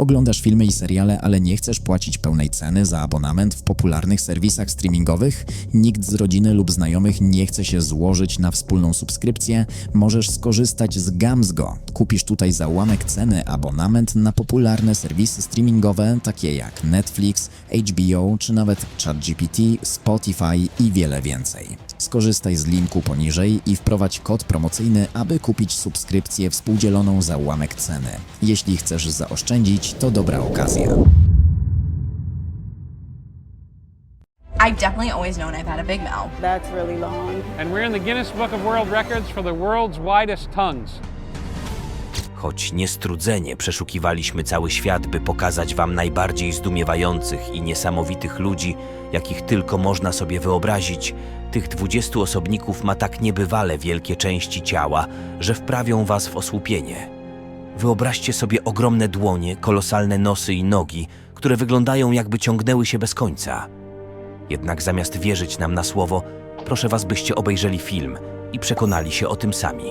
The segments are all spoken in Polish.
Oglądasz filmy i seriale, ale nie chcesz płacić pełnej ceny za abonament w popularnych serwisach streamingowych? Nikt z rodziny lub znajomych nie chce się złożyć na wspólną subskrypcję? Możesz skorzystać z Gamzgo. Kupisz tutaj za ułamek ceny abonament na popularne serwisy streamingowe takie jak Netflix, HBO czy nawet ChatGPT, Spotify i wiele więcej. Skorzystaj z linku poniżej i wprowadź kod promocyjny, aby kupić subskrypcję współdzieloną za ułamek ceny. Jeśli chcesz zaoszczędzić, to dobra okazja. I've definitely always known I've had a big mouth. That's really long. And we're in the Guinness Book of World Records for the world's widest tongues. Choć niestrudzenie przeszukiwaliśmy cały świat, by pokazać wam najbardziej zdumiewających i niesamowitych ludzi, jakich tylko można sobie wyobrazić, tych 20 osobników ma tak niebywale wielkie części ciała, że wprawią was w osłupienie. Wyobraźcie sobie ogromne dłonie, kolosalne nosy i nogi, które wyglądają, jakby ciągnęły się bez końca. Jednak zamiast wierzyć nam na słowo, proszę was, byście obejrzeli film i przekonali się o tym sami.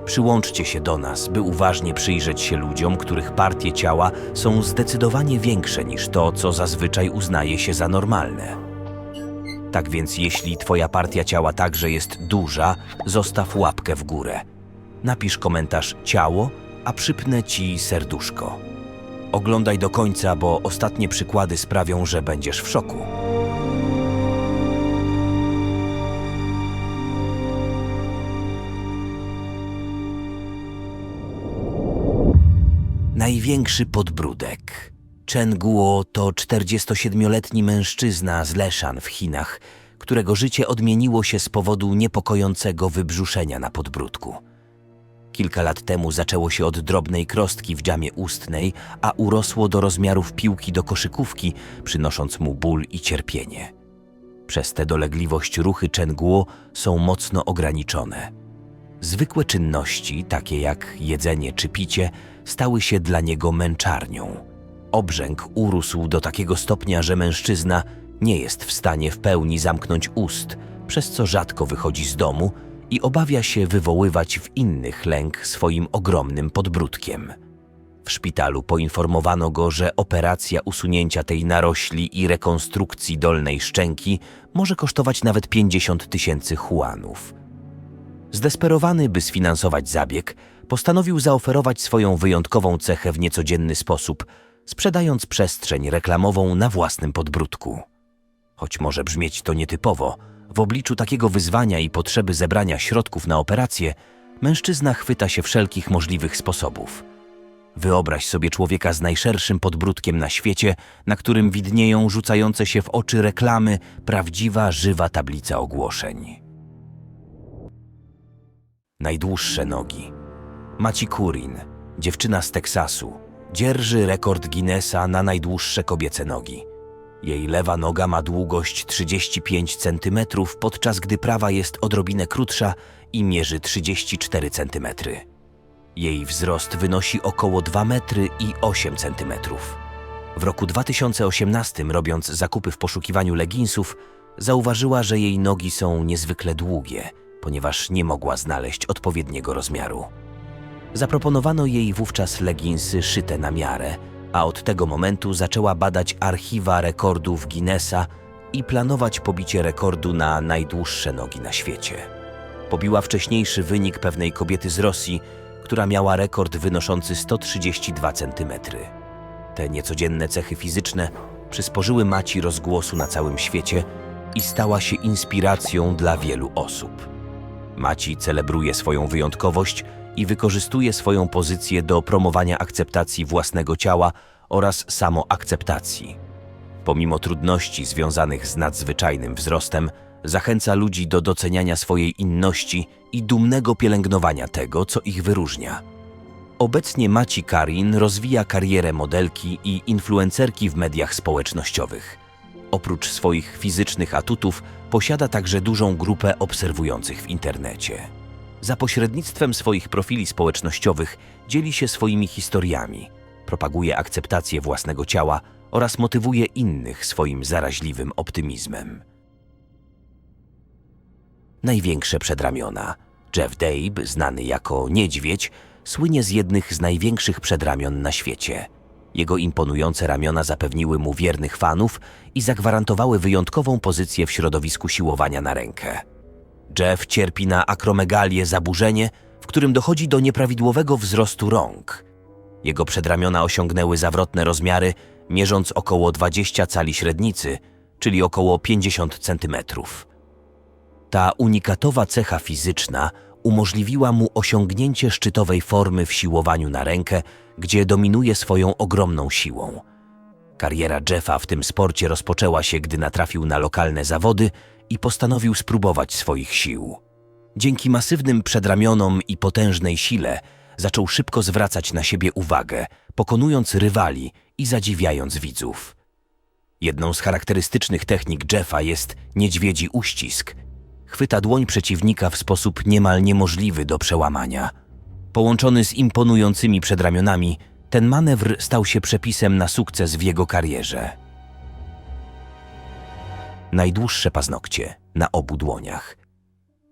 Przyłączcie się do nas, by uważnie przyjrzeć się ludziom, których partie ciała są zdecydowanie większe niż to, co zazwyczaj uznaje się za normalne. Tak więc jeśli twoja partia ciała także jest duża, zostaw łapkę w górę. Napisz komentarz ciało, a przypnę ci serduszko. Oglądaj do końca, bo ostatnie przykłady sprawią, że będziesz w szoku. Największy podbródek. Chen Guo to 47-letni mężczyzna z Leshan w Chinach, którego życie odmieniło się z powodu niepokojącego wybrzuszenia na podbródku. Kilka lat temu zaczęło się od drobnej krostki w dżamie ustnej, a urosło do rozmiarów piłki do koszykówki, przynosząc mu ból i cierpienie. Przez tę dolegliwość ruchy Chen Guo są mocno ograniczone. Zwykłe czynności, takie jak jedzenie czy picie, stały się dla niego męczarnią. Obrzęk urósł do takiego stopnia, że mężczyzna nie jest w stanie w pełni zamknąć ust, przez co rzadko wychodzi z domu i obawia się wywoływać w innych lęk swoim ogromnym podbródkiem. W szpitalu poinformowano go, że operacja usunięcia tej narośli i rekonstrukcji dolnej szczęki może kosztować nawet 50 000 juanów. Zdesperowany, by sfinansować zabieg, postanowił zaoferować swoją wyjątkową cechę w niecodzienny sposób, sprzedając przestrzeń reklamową na własnym podbródku. Choć może brzmieć to nietypowo, w obliczu takiego wyzwania i potrzeby zebrania środków na operację, mężczyzna chwyta się wszelkich możliwych sposobów. Wyobraź sobie człowieka z najszerszym podbródkiem na świecie, na którym widnieją rzucające się w oczy reklamy, prawdziwa, żywa tablica ogłoszeń. Najdłuższe nogi. Maci Kurin, dziewczyna z Teksasu, dzierży rekord Guinnessa na najdłuższe kobiece nogi. Jej lewa noga ma długość 35 cm, podczas gdy prawa jest odrobinę krótsza i mierzy 34 cm. Jej wzrost wynosi około 2 metry i 8 cm. W roku 2018, robiąc zakupy w poszukiwaniu leginsów, zauważyła, że jej nogi są niezwykle długie, ponieważ nie mogła znaleźć odpowiedniego rozmiaru. Zaproponowano jej wówczas leginsy szyte na miarę, a od tego momentu zaczęła badać archiwa rekordów Guinnessa i planować pobicie rekordu na najdłuższe nogi na świecie. Pobiła wcześniejszy wynik pewnej kobiety z Rosji, która miała rekord wynoszący 132 cm. Te niecodzienne cechy fizyczne przysporzyły Maci rozgłosu na całym świecie i stała się inspiracją dla wielu osób. Maci celebruje swoją wyjątkowość i wykorzystuje swoją pozycję do promowania akceptacji własnego ciała oraz samoakceptacji. Pomimo trudności związanych z nadzwyczajnym wzrostem, zachęca ludzi do doceniania swojej inności i dumnego pielęgnowania tego, co ich wyróżnia. Obecnie Maci Kurin rozwija karierę modelki i influencerki w mediach społecznościowych. Oprócz swoich fizycznych atutów posiada także dużą grupę obserwujących w internecie. Za pośrednictwem swoich profili społecznościowych dzieli się swoimi historiami, propaguje akceptację własnego ciała oraz motywuje innych swoim zaraźliwym optymizmem. Największe przedramiona. Jeff Dabe, znany jako Niedźwiedź, słynie z jednych z największych przedramion na świecie. Jego imponujące ramiona zapewniły mu wiernych fanów i zagwarantowały wyjątkową pozycję w środowisku siłowania na rękę. Jeff cierpi na akromegalię, zaburzenie, w którym dochodzi do nieprawidłowego wzrostu rąk. Jego przedramiona osiągnęły zawrotne rozmiary, mierząc około 20 cali średnicy, czyli około 50 centymetrów. Ta unikatowa cecha fizyczna umożliwiła mu osiągnięcie szczytowej formy w siłowaniu na rękę, gdzie dominuje swoją ogromną siłą. Kariera Jeffa w tym sporcie rozpoczęła się, gdy natrafił na lokalne zawody i postanowił spróbować swoich sił. Dzięki masywnym przedramionom i potężnej sile zaczął szybko zwracać na siebie uwagę, pokonując rywali i zadziwiając widzów. Jedną z charakterystycznych technik Jeffa jest niedźwiedzi uścisk. Chwyta dłoń przeciwnika w sposób niemal niemożliwy do przełamania. Połączony z imponującymi przedramionami, ten manewr stał się przepisem na sukces w jego karierze. Najdłuższe paznokcie na obu dłoniach.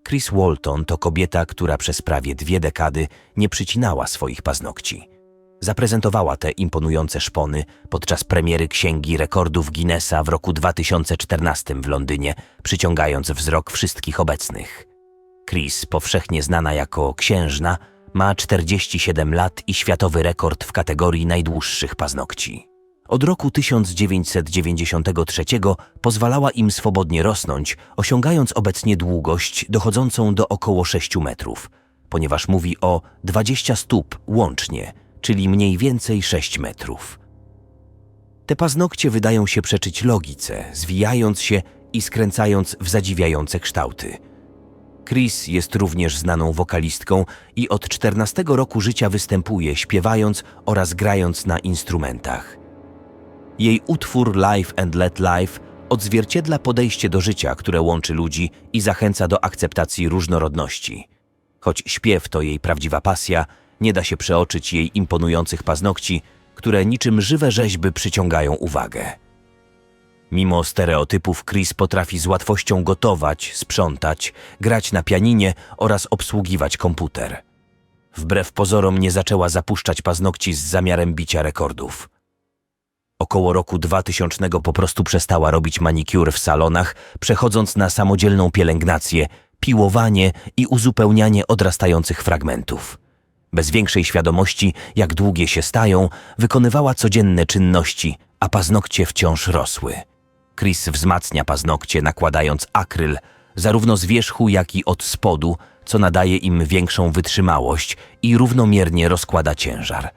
Chris Walton to kobieta, która przez prawie 2 dekady nie przycinała swoich paznokci. Zaprezentowała te imponujące szpony podczas premiery Księgi Rekordów Guinnessa w roku 2014 w Londynie, przyciągając wzrok wszystkich obecnych. Chris, powszechnie znana jako księżna, ma 47 lat i światowy rekord w kategorii najdłuższych paznokci. Od roku 1993 pozwalała im swobodnie rosnąć, osiągając obecnie długość dochodzącą do około 6 metrów, ponieważ mówi o 20 stóp łącznie, czyli mniej więcej 6 metrów. Te paznokcie wydają się przeczyć logice, zwijając się i skręcając w zadziwiające kształty. Chris jest również znaną wokalistką i od 14 roku życia występuje, śpiewając oraz grając na instrumentach. Jej utwór Live and Let Live odzwierciedla podejście do życia, które łączy ludzi i zachęca do akceptacji różnorodności. Choć śpiew to jej prawdziwa pasja, nie da się przeoczyć jej imponujących paznokci, które niczym żywe rzeźby przyciągają uwagę. Mimo stereotypów, Chris potrafi z łatwością gotować, sprzątać, grać na pianinie oraz obsługiwać komputer. Wbrew pozorom nie zaczęła zapuszczać paznokci z zamiarem bicia rekordów. Około roku 2000 po prostu przestała robić manicure w salonach, przechodząc na samodzielną pielęgnację, piłowanie i uzupełnianie odrastających fragmentów. Bez większej świadomości, jak długie się stają, wykonywała codzienne czynności, a paznokcie wciąż rosły. Chris wzmacnia paznokcie, nakładając akryl, zarówno z wierzchu, jak i od spodu, co nadaje im większą wytrzymałość i równomiernie rozkłada ciężar.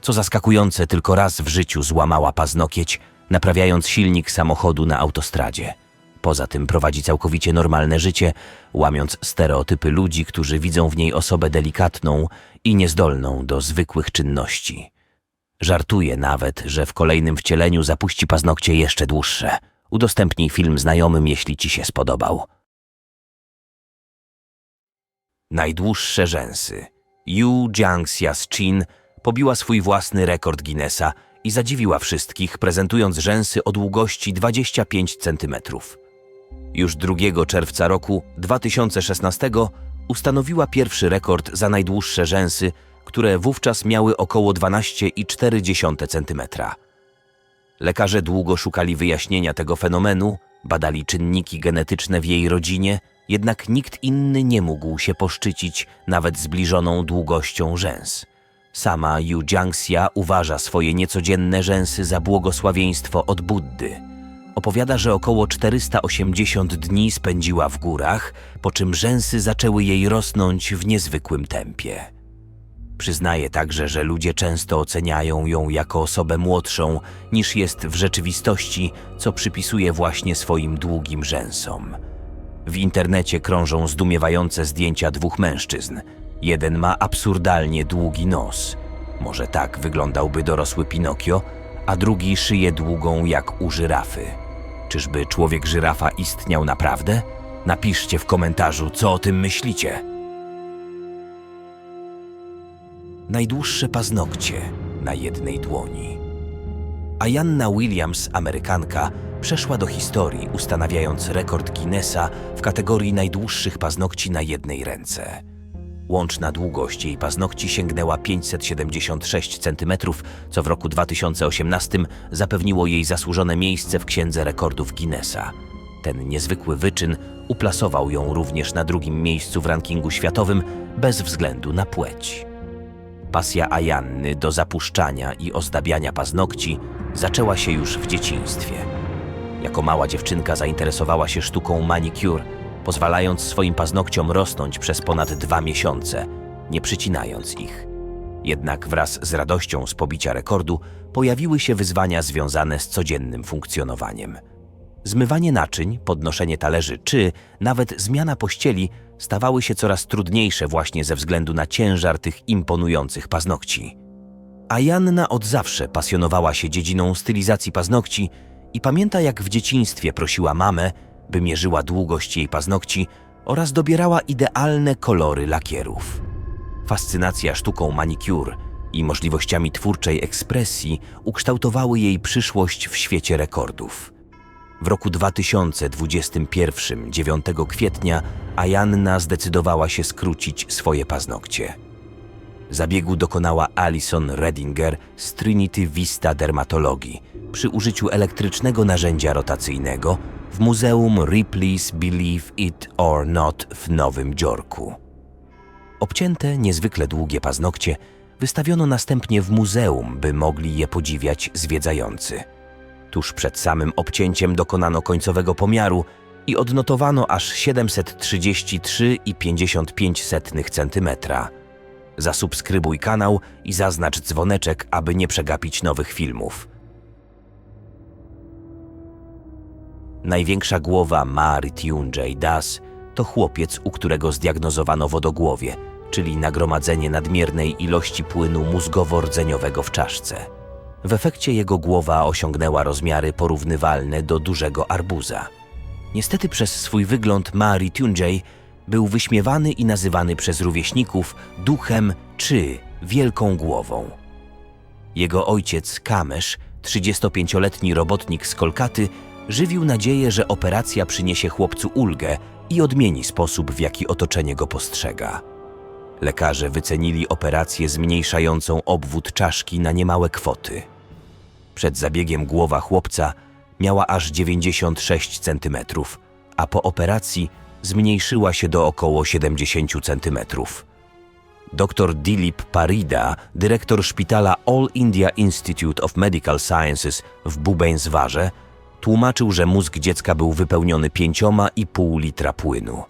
Co zaskakujące, tylko raz w życiu złamała paznokieć, naprawiając silnik samochodu na autostradzie. Poza tym prowadzi całkowicie normalne życie, łamiąc stereotypy ludzi, którzy widzą w niej osobę delikatną i niezdolną do zwykłych czynności. Żartuje nawet, że w kolejnym wcieleniu zapuści paznokcie jeszcze dłuższe. Udostępnij film znajomym, jeśli ci się spodobał. Najdłuższe rzęsy. Yu Jiangxias-Chin pobiła swój własny rekord Guinnessa i zadziwiła wszystkich, prezentując rzęsy o długości 25 cm. Już 2 czerwca roku 2016 ustanowiła pierwszy rekord za najdłuższe rzęsy, które wówczas miały około 12,4 cm. Lekarze długo szukali wyjaśnienia tego fenomenu, badali czynniki genetyczne w jej rodzinie, jednak nikt inny nie mógł się poszczycić nawet zbliżoną długością rzęs. Sama Yu Jiangxia uważa swoje niecodzienne rzęsy za błogosławieństwo od Buddy. Opowiada, że około 480 dni spędziła w górach, po czym rzęsy zaczęły jej rosnąć w niezwykłym tempie. Przyznaje także, że ludzie często oceniają ją jako osobę młodszą niż jest w rzeczywistości, co przypisuje właśnie swoim długim rzęsom. W internecie krążą zdumiewające zdjęcia 2 mężczyzn. Jeden ma absurdalnie długi nos. Może tak wyglądałby dorosły Pinokio, a drugi szyję długą jak u żyrafy. Czyżby człowiek-żyrafa istniał naprawdę? Napiszcie w komentarzu, co o tym myślicie. Najdłuższe paznokcie na jednej dłoni. Ayanna Williams, Amerykanka, przeszła do historii, ustanawiając rekord Guinnessa w kategorii najdłuższych paznokci na jednej ręce. Łączna długość jej paznokci sięgnęła 576 cm, co w roku 2018 zapewniło jej zasłużone miejsce w Księdze Rekordów Guinnessa. Ten niezwykły wyczyn uplasował ją również na drugim miejscu w rankingu światowym bez względu na płeć. Pasja Ayanny do zapuszczania i ozdabiania paznokci zaczęła się już w dzieciństwie. Jako mała dziewczynka zainteresowała się sztuką manicure, pozwalając swoim paznokciom rosnąć przez ponad 2 miesiące, nie przycinając ich. Jednak wraz z radością z pobicia rekordu pojawiły się wyzwania związane z codziennym funkcjonowaniem. Zmywanie naczyń, podnoszenie talerzy czy nawet zmiana pościeli stawały się coraz trudniejsze właśnie ze względu na ciężar tych imponujących paznokci. Ayanna od zawsze pasjonowała się dziedziną stylizacji paznokci i pamięta, jak w dzieciństwie prosiła mamę, by mierzyła długość jej paznokci oraz dobierała idealne kolory lakierów. Fascynacja sztuką manicure i możliwościami twórczej ekspresji ukształtowały jej przyszłość w świecie rekordów. W roku 2021, 9 kwietnia, Ayanna zdecydowała się skrócić swoje paznokcie. Zabiegu dokonała Alison Redinger z Trinity Vista Dermatologii przy użyciu elektrycznego narzędzia rotacyjnego w Muzeum Ripley's Believe It or Not w Nowym Jorku. Obcięte, niezwykle długie paznokcie wystawiono następnie w muzeum, by mogli je podziwiać zwiedzający. Tuż przed samym obcięciem dokonano końcowego pomiaru i odnotowano aż 733,55 cm. Zasubskrybuj kanał i zaznacz dzwoneczek, aby nie przegapić nowych filmów. Największa głowa Mary Tunjay Das to chłopiec, u którego zdiagnozowano wodogłowie, czyli nagromadzenie nadmiernej ilości płynu mózgowo-rdzeniowego w czaszce. W efekcie jego głowa osiągnęła rozmiary porównywalne do dużego arbuza. Niestety przez swój wygląd Mary Tunjay był wyśmiewany i nazywany przez rówieśników duchem czy wielką głową. Jego ojciec Kamesz, 35-letni robotnik z Kolkaty, żywił nadzieję, że operacja przyniesie chłopcu ulgę i odmieni sposób, w jaki otoczenie go postrzega. Lekarze wycenili operację zmniejszającą obwód czaszki na niemałe kwoty. Przed zabiegiem głowa chłopca miała aż 96 cm, a po operacji zmniejszyła się do około 70 cm. Dr Dilip Parida, dyrektor szpitala All India Institute of Medical Sciences w Bhubaneswarze, tłumaczył, że mózg dziecka był wypełniony 5,5 litra płynu.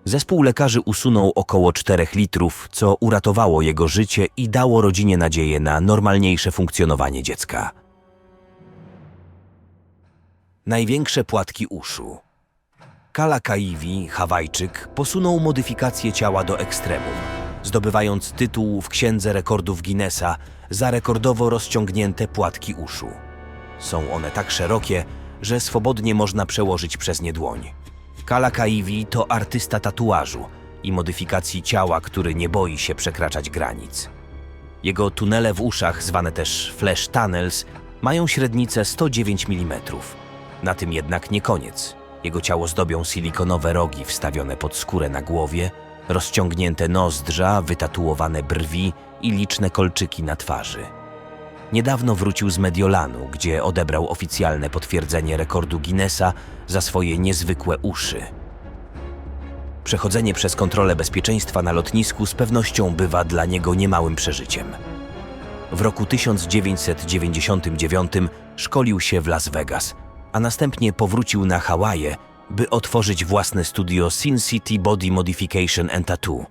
Zespół lekarzy usunął około 4 litrów, co uratowało jego życie i dało rodzinie nadzieję na normalniejsze funkcjonowanie dziecka. Największe płatki uszu. Kalakaiwi, Hawajczyk, posunął modyfikację ciała do ekstremum, zdobywając tytuł w Księdze Rekordów Guinnessa za rekordowo rozciągnięte płatki uszu. Są one tak szerokie, że swobodnie można przełożyć przez nie dłoń. Kalakaiwi to artysta tatuażu i modyfikacji ciała, który nie boi się przekraczać granic. Jego tunele w uszach, zwane też flash tunnels, mają średnicę 109 mm. Na tym jednak nie koniec. Jego ciało zdobią silikonowe rogi wstawione pod skórę na głowie, rozciągnięte nozdrza, wytatuowane brwi i liczne kolczyki na twarzy. Niedawno wrócił z Mediolanu, gdzie odebrał oficjalne potwierdzenie rekordu Guinnessa za swoje niezwykłe uszy. Przechodzenie przez kontrolę bezpieczeństwa na lotnisku z pewnością bywa dla niego niemałym przeżyciem. W roku 1999 szkolił się w Las Vegas, a następnie powrócił na Hawaje, by otworzyć własne studio Sin City Body Modification and Tattoo.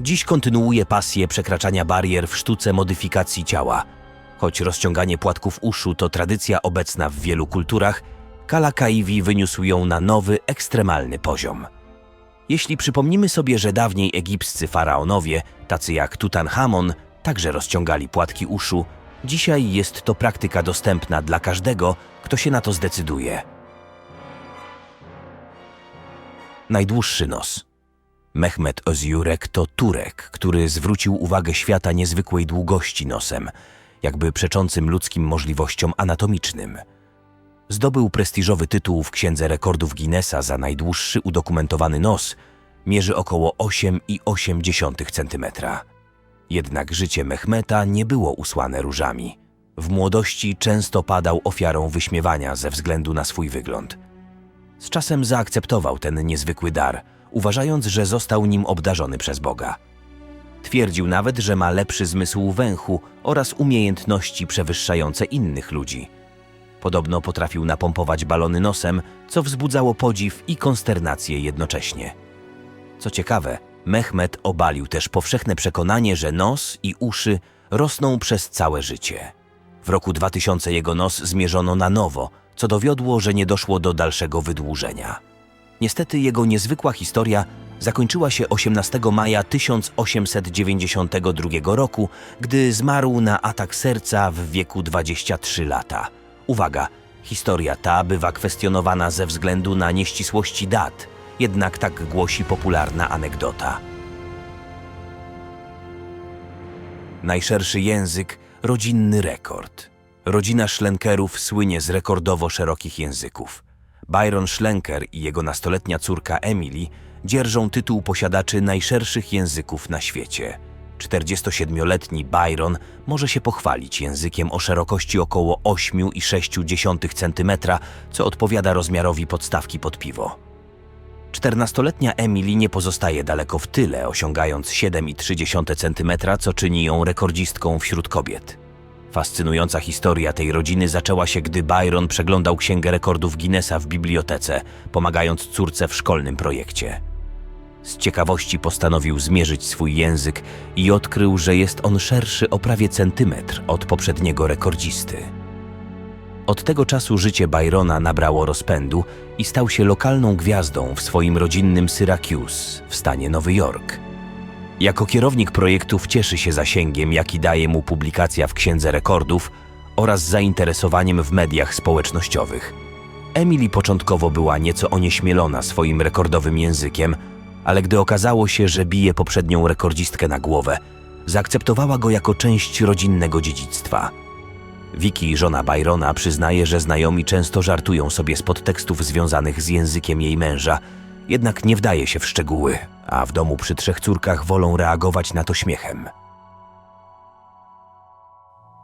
Dziś kontynuuje pasję przekraczania barier w sztuce modyfikacji ciała. Choć rozciąganie płatków uszu to tradycja obecna w wielu kulturach, Kalakaiwi wyniósł ją na nowy, ekstremalny poziom. Jeśli przypomnimy sobie, że dawniej egipscy faraonowie, tacy jak Tutanchamon, także rozciągali płatki uszu, dzisiaj jest to praktyka dostępna dla każdego, kto się na to zdecyduje. Najdłuższy nos. Mehmet Özürek to Turek, który zwrócił uwagę świata niezwykłej długości nosem, jakby przeczącym ludzkim możliwościom anatomicznym. Zdobył prestiżowy tytuł w Księdze Rekordów Guinnessa za najdłuższy udokumentowany nos, Mierzy około 8,8 cm. Jednak życie Mehmeta nie było usłane różami. W młodości często padał ofiarą wyśmiewania ze względu na swój wygląd. Z czasem zaakceptował ten niezwykły dar, uważając, że został nim obdarzony przez Boga. Twierdził nawet, że ma lepszy zmysł węchu oraz umiejętności przewyższające innych ludzi. Podobno potrafił napompować balony nosem, co wzbudzało podziw i konsternację jednocześnie. Co ciekawe, Mehmet obalił też powszechne przekonanie, że nos i uszy rosną przez całe życie. W roku 2000 jego nos zmierzono na nowo, co dowiodło, że nie doszło do dalszego wydłużenia. Niestety jego niezwykła historia zakończyła się 18 maja 1892 roku, gdy zmarł na atak serca w wieku 23 lata. Uwaga, historia ta bywa kwestionowana ze względu na nieścisłości dat, jednak tak głosi popularna anegdota. Najszerszy język – rodzinny rekord. Rodzina Schlenkerów słynie z rekordowo szerokich języków. Byron Schlenker i jego nastoletnia córka Emily dzierżą tytuł posiadaczy najszerszych języków na świecie. 47-letni Byron może się pochwalić językiem o szerokości około 8,6 cm, co odpowiada rozmiarowi podstawki pod piwo. 14-letnia Emily nie pozostaje daleko w tyle, osiągając 7,3 cm, co czyni ją rekordzistką wśród kobiet. Fascynująca historia tej rodziny zaczęła się, gdy Byron przeglądał Księgę Rekordów Guinnessa w bibliotece, pomagając córce w szkolnym projekcie. Z ciekawości postanowił zmierzyć swój język i odkrył, że jest on szerszy o prawie centymetr od poprzedniego rekordzisty. Od tego czasu życie Byrona nabrało rozpędu i stał się lokalną gwiazdą w swoim rodzinnym Syracuse w stanie Nowy Jork. Jako kierownik projektów cieszy się zasięgiem, jaki daje mu publikacja w Księdze Rekordów oraz zainteresowaniem w mediach społecznościowych. Emily początkowo była nieco onieśmielona swoim rekordowym językiem, ale gdy okazało się, że bije poprzednią rekordzistkę na głowę, zaakceptowała go jako część rodzinnego dziedzictwa. Vicky, żona Byrona, przyznaje, że znajomi często żartują sobie z podtekstów związanych z językiem jej męża, jednak nie wdaje się w szczegóły, a w domu przy 3 córkach wolą reagować na to śmiechem.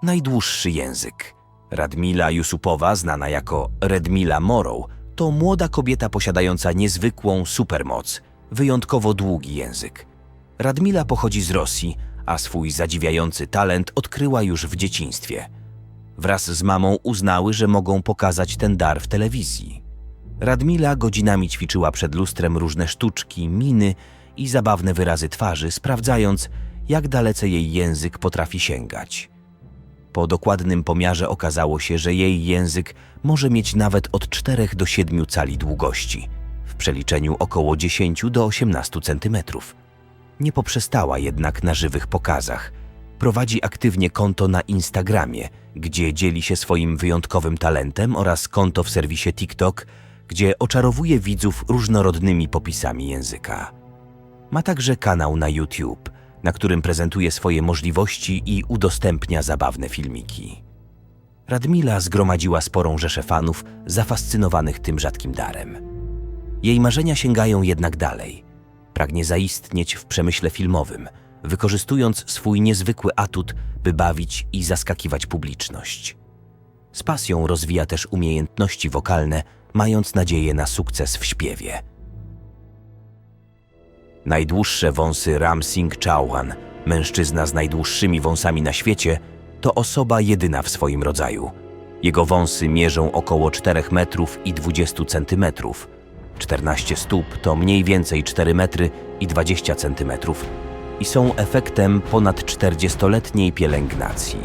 Najdłuższy język. Radmila Yusupowa, znana jako Redmila Morrow, to młoda kobieta posiadająca niezwykłą supermoc, wyjątkowo długi język. Radmila pochodzi z Rosji, a swój zadziwiający talent odkryła już w dzieciństwie. Wraz z mamą uznały, że mogą pokazać ten dar w telewizji. Radmila godzinami ćwiczyła przed lustrem różne sztuczki, miny i zabawne wyrazy twarzy, sprawdzając, jak dalece jej język potrafi sięgać. Po dokładnym pomiarze okazało się, że jej język może mieć nawet od 4 do 7 cali długości, w przeliczeniu około 10 do 18 centymetrów. Nie poprzestała jednak na żywych pokazach. Prowadzi aktywnie konto na Instagramie, gdzie dzieli się swoim wyjątkowym talentem, oraz konto w serwisie TikTok, gdzie oczarowuje widzów różnorodnymi popisami języka. Ma także kanał na YouTube, na którym prezentuje swoje możliwości i udostępnia zabawne filmiki. Radmila zgromadziła sporą rzeszę fanów zafascynowanych tym rzadkim darem. Jej marzenia sięgają jednak dalej. Pragnie zaistnieć w przemyśle filmowym, wykorzystując swój niezwykły atut, by bawić i zaskakiwać publiczność. Z pasją rozwija też umiejętności wokalne, mając nadzieję na sukces w śpiewie. Najdłuższe wąsy Ram Singh Chauhan, mężczyzna z najdłuższymi wąsami na świecie, to osoba jedyna w swoim rodzaju. Jego wąsy mierzą około 4 metrów i 20 centymetrów. 14 stóp to mniej więcej 4 metry i 20 centymetrów i są efektem ponad 40-letniej pielęgnacji.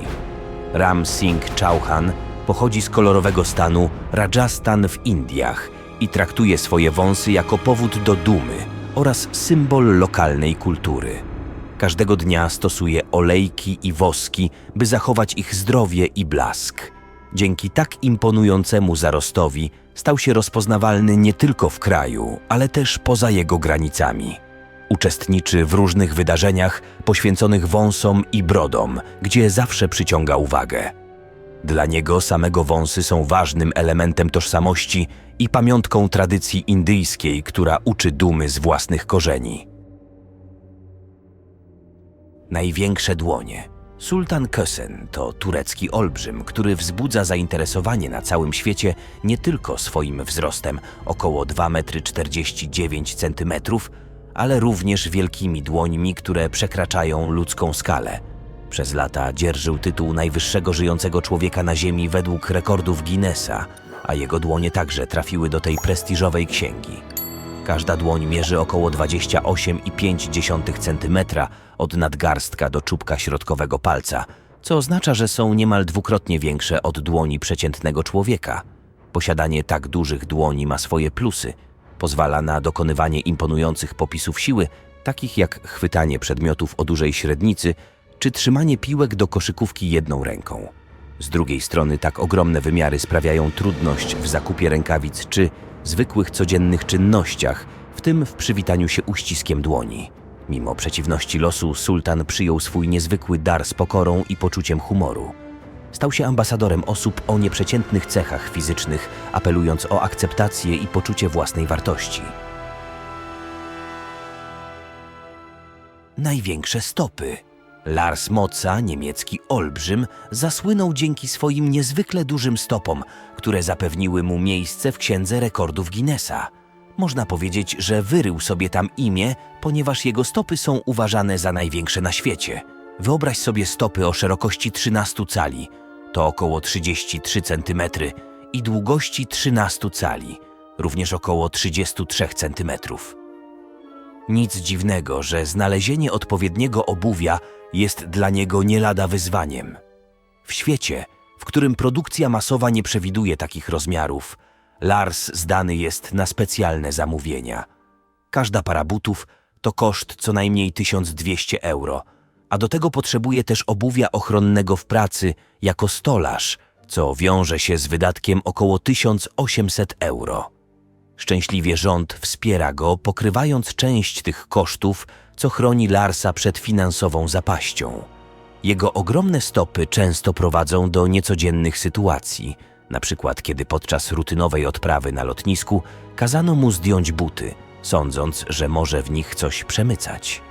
Ram Singh Chauhan pochodzi z kolorowego stanu Rajasthan w Indiach i traktuje swoje wąsy jako powód do dumy oraz symbol lokalnej kultury. Każdego dnia stosuje olejki i woski, by zachować ich zdrowie i blask. Dzięki tak imponującemu zarostowi stał się rozpoznawalny nie tylko w kraju, ale też poza jego granicami. Uczestniczy w różnych wydarzeniach poświęconych wąsom i brodom, gdzie zawsze przyciąga uwagę. Dla niego samego wąsy są ważnym elementem tożsamości i pamiątką tradycji indyjskiej, która uczy dumy z własnych korzeni. Największe dłonie. Sultan Kösen to turecki olbrzym, który wzbudza zainteresowanie na całym świecie nie tylko swoim wzrostem około 2,49 m, ale również wielkimi dłońmi, które przekraczają ludzką skalę. Przez lata dzierżył tytuł najwyższego żyjącego człowieka na Ziemi według rekordów Guinnessa, a jego dłonie także trafiły do tej prestiżowej księgi. Każda dłoń mierzy około 28,5 cm od nadgarstka do czubka środkowego palca, co oznacza, że są niemal dwukrotnie większe od dłoni przeciętnego człowieka. Posiadanie tak dużych dłoni ma swoje plusy. Pozwala na dokonywanie imponujących popisów siły, takich jak chwytanie przedmiotów o dużej średnicy czy trzymanie piłek do koszykówki jedną ręką. Z drugiej strony tak ogromne wymiary sprawiają trudność w zakupie rękawic czy zwykłych codziennych czynnościach, w tym w przywitaniu się uściskiem dłoni. Mimo przeciwności losu, sultan przyjął swój niezwykły dar z pokorą i poczuciem humoru. Stał się ambasadorem osób o nieprzeciętnych cechach fizycznych, apelując o akceptację i poczucie własnej wartości. Największe stopy. Lars Moca, niemiecki olbrzym, zasłynął dzięki swoim niezwykle dużym stopom, które zapewniły mu miejsce w Księdze Rekordów Guinnessa. Można powiedzieć, że wyrył sobie tam imię, ponieważ jego stopy są uważane za największe na świecie. Wyobraź sobie stopy o szerokości 13 cali, to około 33 cm, i długości 13 cali, również około 33 cm. Nic dziwnego, że znalezienie odpowiedniego obuwia jest dla niego nie lada wyzwaniem. W świecie, w którym produkcja masowa nie przewiduje takich rozmiarów, Lars zdany jest na specjalne zamówienia. Każda para butów to koszt co najmniej 1200 euro, a do tego potrzebuje też obuwia ochronnego w pracy jako stolarz, co wiąże się z wydatkiem około 1800 euro. Szczęśliwie rząd wspiera go, pokrywając część tych kosztów, co chroni Larsa przed finansową zapaścią. Jego ogromne stopy często prowadzą do niecodziennych sytuacji, na przykład kiedy podczas rutynowej odprawy na lotnisku kazano mu zdjąć buty, sądząc, że może w nich coś przemycać.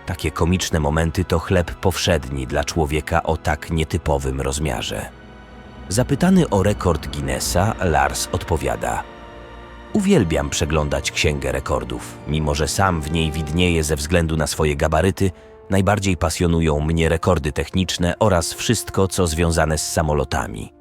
Takie komiczne momenty to chleb powszedni dla człowieka o tak nietypowym rozmiarze. Zapytany o rekord Guinnessa, Lars odpowiada: uwielbiam przeglądać Księgę Rekordów. Mimo że sam w niej widnieję ze względu na swoje gabaryty, najbardziej pasjonują mnie rekordy techniczne oraz wszystko, co związane z samolotami.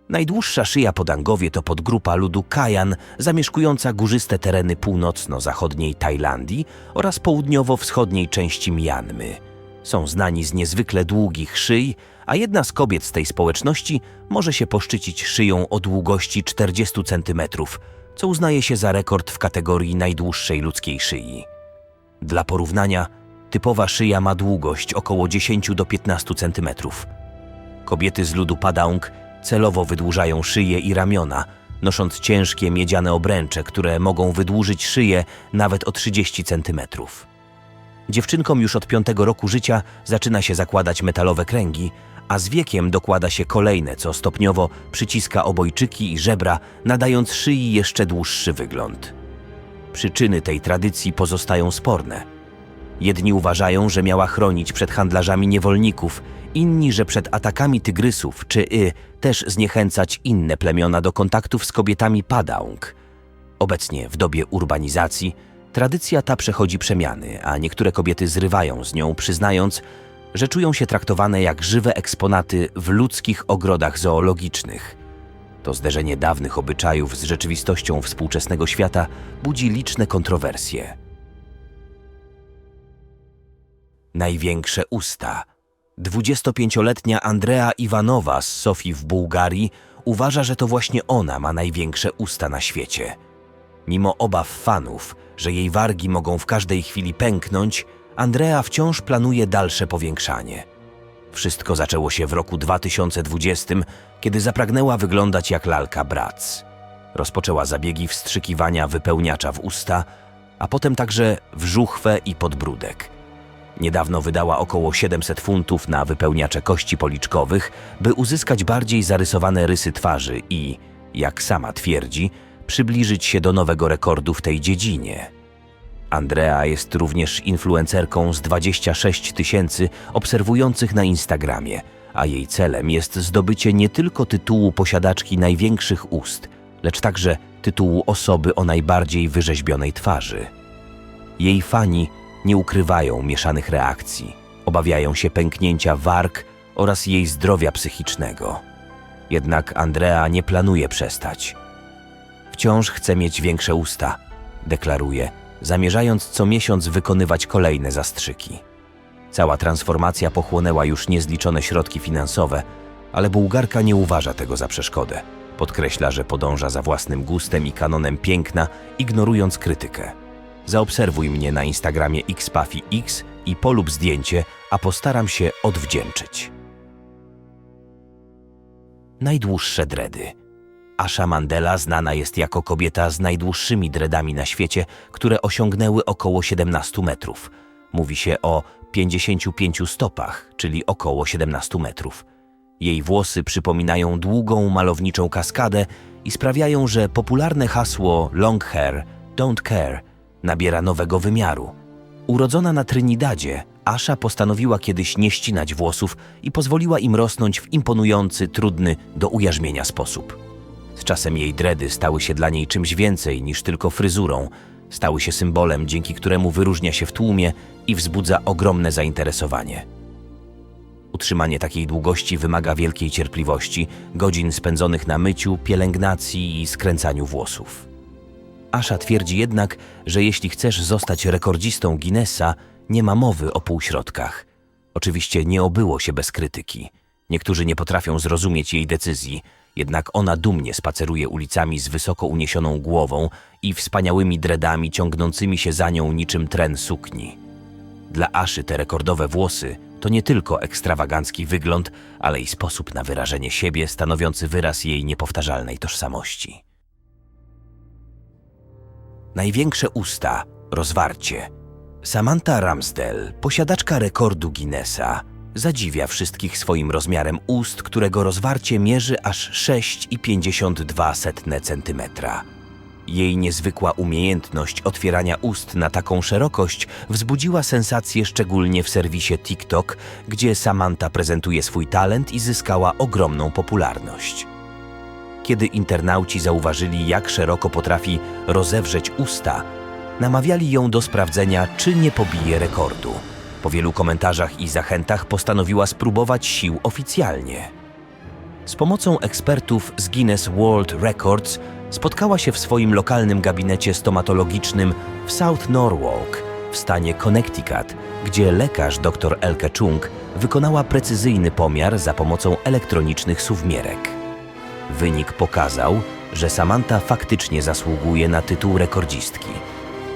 Najdłuższa szyja podangowie to podgrupa ludu Kajan, zamieszkująca górzyste tereny północno-zachodniej Tajlandii oraz południowo-wschodniej części Mjanmy. Są znani z niezwykle długich szyj, a jedna z kobiet z tej społeczności może się poszczycić szyją o długości 40 cm, co uznaje się za rekord w kategorii najdłuższej ludzkiej szyi. Dla porównania, typowa szyja ma długość około 10 do 15 cm. Kobiety z ludu Padaung celowo wydłużają szyję i ramiona, nosząc ciężkie miedziane obręcze, które mogą wydłużyć szyję nawet o 30 cm. Dziewczynkom już od 5 roku życia zaczyna się zakładać metalowe kręgi, a z wiekiem dokłada się kolejne, co stopniowo przyciska obojczyki i żebra, nadając szyi jeszcze dłuższy wygląd. Przyczyny tej tradycji pozostają sporne. Jedni uważają, że miała chronić przed handlarzami niewolników, inni, że przed atakami tygrysów, czy też zniechęcać inne plemiona do kontaktów z kobietami Padaung. Obecnie, w dobie urbanizacji, tradycja ta przechodzi przemiany, a niektóre kobiety zrywają z nią, przyznając, że czują się traktowane jak żywe eksponaty w ludzkich ogrodach zoologicznych. To zderzenie dawnych obyczajów z rzeczywistością współczesnego świata budzi liczne kontrowersje. Największe usta. 25-letnia Andrea Iwanowa z Sofii w Bułgarii uważa, że to właśnie ona ma największe usta na świecie. Mimo obaw fanów, że jej wargi mogą w każdej chwili pęknąć, Andrea wciąż planuje dalsze powiększanie. Wszystko zaczęło się w roku 2020, kiedy zapragnęła wyglądać jak lalka Bratz. Rozpoczęła zabiegi wstrzykiwania wypełniacza w usta, a potem także w żuchwę i podbródek. Niedawno wydała około 700 funtów na wypełniacze kości policzkowych, by uzyskać bardziej zarysowane rysy twarzy i, jak sama twierdzi, przybliżyć się do nowego rekordu w tej dziedzinie. Andrea jest również influencerką z 26 000 obserwujących na Instagramie, a jej celem jest zdobycie nie tylko tytułu posiadaczki największych ust, lecz także tytułu osoby o najbardziej wyrzeźbionej twarzy. Jej fani nie ukrywają mieszanych reakcji, obawiają się pęknięcia warg oraz jej zdrowia psychicznego. Jednak Andrea nie planuje przestać. Wciąż chce mieć większe usta, deklaruje, zamierzając co miesiąc wykonywać kolejne zastrzyki. Cała transformacja pochłonęła już niezliczone środki finansowe, ale Bułgarka nie uważa tego za przeszkodę. Podkreśla, że podąża za własnym gustem i kanonem piękna, ignorując krytykę. Zaobserwuj mnie na Instagramie xpuffyx i polub zdjęcie, a postaram się odwdzięczyć. Najdłuższe dredy. Asha Mandela znana jest jako kobieta z najdłuższymi dreadami na świecie, które osiągnęły około 17 metrów. Mówi się o 55 stopach, czyli około 17 metrów. Jej włosy przypominają długą, malowniczą kaskadę i sprawiają, że popularne hasło long hair, don't care nabiera nowego wymiaru. Urodzona na Trinidadzie, Asha postanowiła kiedyś nie ścinać włosów i pozwoliła im rosnąć w imponujący, trudny do ujarzmienia sposób. Z czasem jej dredy stały się dla niej czymś więcej niż tylko fryzurą. Stały się symbolem, dzięki któremu wyróżnia się w tłumie i wzbudza ogromne zainteresowanie. Utrzymanie takiej długości wymaga wielkiej cierpliwości, godzin spędzonych na myciu, pielęgnacji i skręcaniu włosów. Asha twierdzi jednak, że jeśli chcesz zostać rekordzistą Guinnessa, nie ma mowy o półśrodkach. Oczywiście nie obyło się bez krytyki. Niektórzy nie potrafią zrozumieć jej decyzji, jednak ona dumnie spaceruje ulicami z wysoko uniesioną głową i wspaniałymi dreadami ciągnącymi się za nią niczym tren sukni. Dla Aszy te rekordowe włosy to nie tylko ekstrawagancki wygląd, ale i sposób na wyrażenie siebie stanowiący wyraz jej niepowtarzalnej tożsamości. Największe usta, rozwarcie. Samantha Ramsdell, posiadaczka rekordu Guinnessa, zadziwia wszystkich swoim rozmiarem ust, którego rozwarcie mierzy aż 6,52 cm. Jej niezwykła umiejętność otwierania ust na taką szerokość wzbudziła sensację szczególnie w serwisie TikTok, gdzie Samantha prezentuje swój talent i zyskała ogromną popularność. Kiedy internauci zauważyli, jak szeroko potrafi rozewrzeć usta, namawiali ją do sprawdzenia, czy nie pobije rekordu. Po wielu komentarzach i zachętach postanowiła spróbować sił oficjalnie. Z pomocą ekspertów z Guinness World Records spotkała się w swoim lokalnym gabinecie stomatologicznym w South Norwalk w stanie Connecticut, gdzie lekarz dr Elke Chung wykonała precyzyjny pomiar za pomocą elektronicznych suwmierek. Wynik pokazał, że Samantha faktycznie zasługuje na tytuł rekordzistki.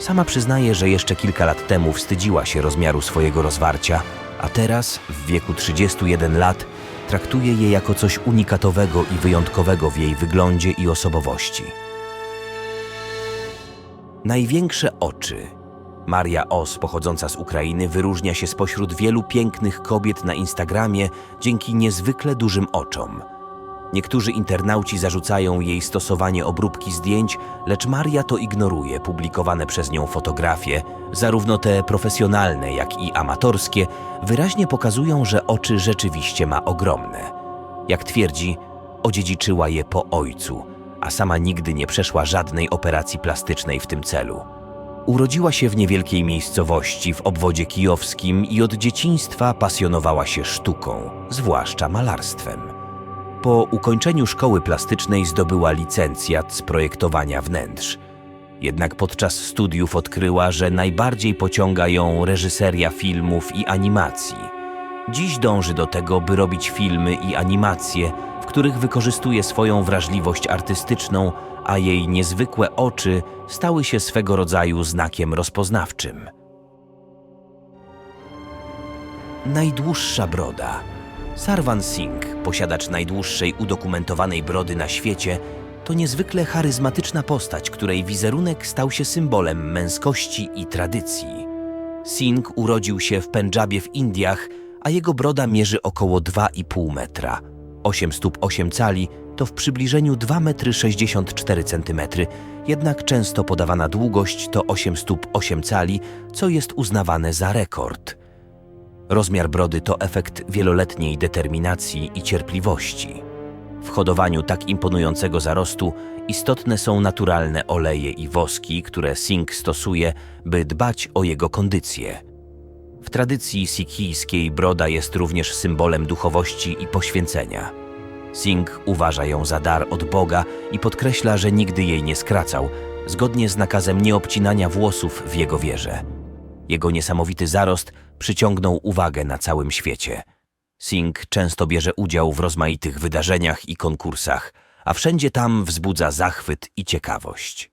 Sama przyznaje, że jeszcze kilka lat temu wstydziła się rozmiaru swojego rozwarcia, a teraz, w wieku 31 lat, traktuje je jako coś unikatowego i wyjątkowego w jej wyglądzie i osobowości. Największe oczy. Maria Os, pochodząca z Ukrainy, wyróżnia się spośród wielu pięknych kobiet na Instagramie dzięki niezwykle dużym oczom. Niektórzy internauci zarzucają jej stosowanie obróbki zdjęć, lecz Maria to ignoruje. Publikowane przez nią fotografie, zarówno te profesjonalne, jak i amatorskie, wyraźnie pokazują, że oczy rzeczywiście ma ogromne. Jak twierdzi, odziedziczyła je po ojcu, a sama nigdy nie przeszła żadnej operacji plastycznej w tym celu. Urodziła się w niewielkiej miejscowości w obwodzie kijowskim i od dzieciństwa pasjonowała się sztuką, zwłaszcza malarstwem. Po ukończeniu szkoły plastycznej zdobyła licencjat z projektowania wnętrz. Jednak podczas studiów odkryła, że najbardziej pociąga ją reżyseria filmów i animacji. Dziś dąży do tego, by robić filmy i animacje, w których wykorzystuje swoją wrażliwość artystyczną, a jej niezwykłe oczy stały się swego rodzaju znakiem rozpoznawczym. Najdłuższa broda. Sarwan Singh, posiadacz najdłuższej udokumentowanej brody na świecie, to niezwykle charyzmatyczna postać, której wizerunek stał się symbolem męskości i tradycji. Singh urodził się w Pendżabie w Indiach, a jego broda mierzy około 2,5 metra. 8 stóp 8 cali to w przybliżeniu 2,64 cm, jednak często podawana długość to 8 stóp 8 cali, co jest uznawane za rekord. Rozmiar brody to efekt wieloletniej determinacji i cierpliwości. W hodowaniu tak imponującego zarostu istotne są naturalne oleje i woski, które Singh stosuje, by dbać o jego kondycję. W tradycji sikhijskiej broda jest również symbolem duchowości i poświęcenia. Singh uważa ją za dar od Boga i podkreśla, że nigdy jej nie skracał, zgodnie z nakazem nieobcinania włosów w jego wierze. Jego niesamowity zarost przyciągnął uwagę na całym świecie. Singh często bierze udział w rozmaitych wydarzeniach i konkursach, a wszędzie tam wzbudza zachwyt i ciekawość.